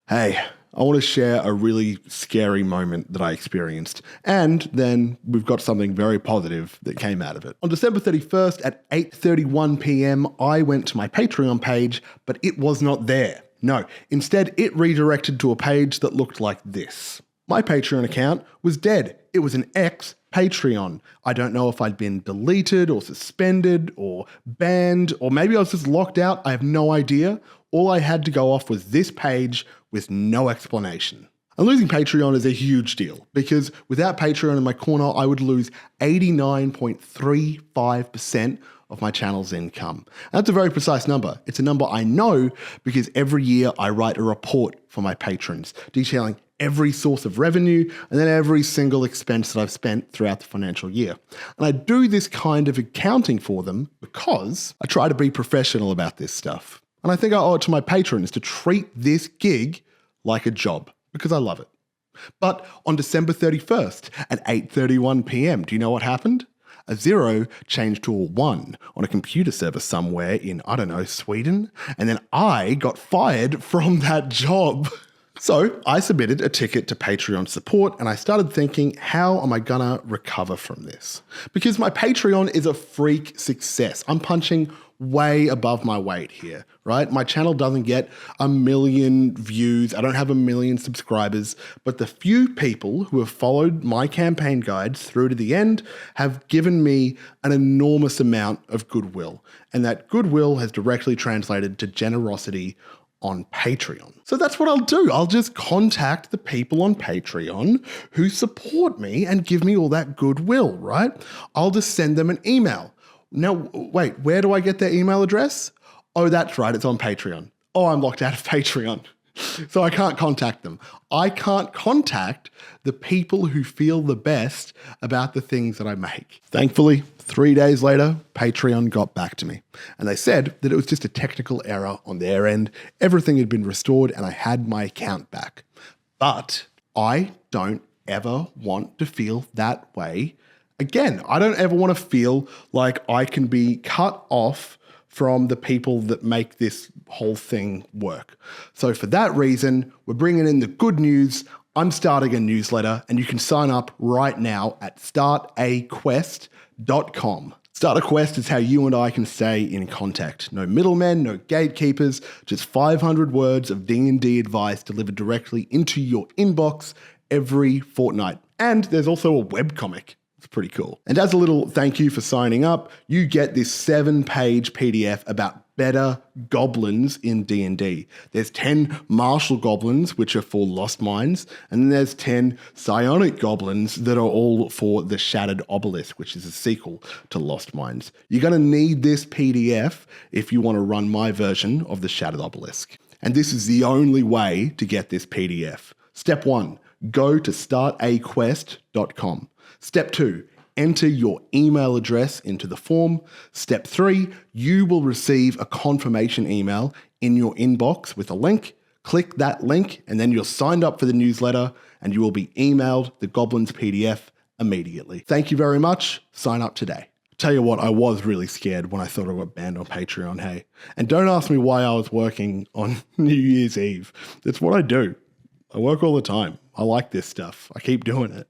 Hey, I want to share a really scary moment that I experienced, and then we've got something very positive that came out of it. On December 31st at 8:31 p.m, I went to my Patreon page, but it was not there. No, instead it redirected to a page that looked like this. My Patreon account was dead. It was an ex-Patreon. I don't know if I'd been deleted or suspended or banned, or maybe I was just locked out. I have no idea. All I had to go off was this page with no explanation. And losing Patreon is a huge deal because without Patreon in my corner, I would lose 89.35% of my channel's income. And that's a very precise number. It's a number I know because every year I write a report for my patrons detailing every source of revenue and then every single expense that I've spent throughout the financial year. And I do this kind of accounting for them because I try to be professional about this stuff. And I think I owe it to my patrons to treat this gig like a job because I love it. But on December 31st at 8:31 p.m, do you know what happened? A 0 changed to a 1 on a computer server somewhere in, I don't know, Sweden. And then I got fired from that job. So I submitted a ticket to Patreon support and I started thinking, how am I gonna recover from this? Because my Patreon is a freak success. I'm punching way above my weight here, right? My channel doesn't get 1 million views. I don't have 1 million subscribers, but the few people who have followed my campaign guides through to the end have given me an enormous amount of goodwill. And that goodwill has directly translated to generosity on Patreon. So that's what I'll do. I'll just contact the people on Patreon who support me and give me all that goodwill, right? I'll just send them an email. Now, wait, where do I get their email address? Oh, that's right, it's on Patreon. Oh, I'm locked out of Patreon. So I can't contact them. I can't contact the people who feel the best about the things that I make. Thankfully, 3 days later, Patreon got back to me. And they said that it was just a technical error on their end. Everything had been restored and I had my account back. But I don't ever want to feel that way again. I don't ever want to feel like I can be cut off from the people that make this whole thing work. So for that reason, we're bringing in the good news. I'm starting a newsletter and you can sign up right now at startaquest.com. Start a Quest is how you and I can stay in contact. No middlemen, no gatekeepers, just 500 words of D&D advice delivered directly into your inbox every fortnight. And there's also a webcomic. It's pretty cool. And as a little thank you for signing up, you get this 7-page PDF about better goblins in D&D. There's 10 martial goblins, which are for Lost Mines, and then there's 10 psionic goblins that are all for the Shattered Obelisk, which is a sequel to Lost Mines. You're gonna need this PDF if you wanna run my version of the Shattered Obelisk. And this is the only way to get this PDF. Step 1, go to startaquest.com. Step 2, enter your email address into the form. Step 3, you will receive a confirmation email in your inbox with a link. Click that link and then you're signed up for the newsletter and you will be emailed the Goblins PDF immediately. Thank you very much. Sign up today. Tell you what, I was really scared when I thought I got banned on Patreon, hey. And don't ask me why I was working on New Year's Eve. That's what I do. I work all the time. I like this stuff. I keep doing it.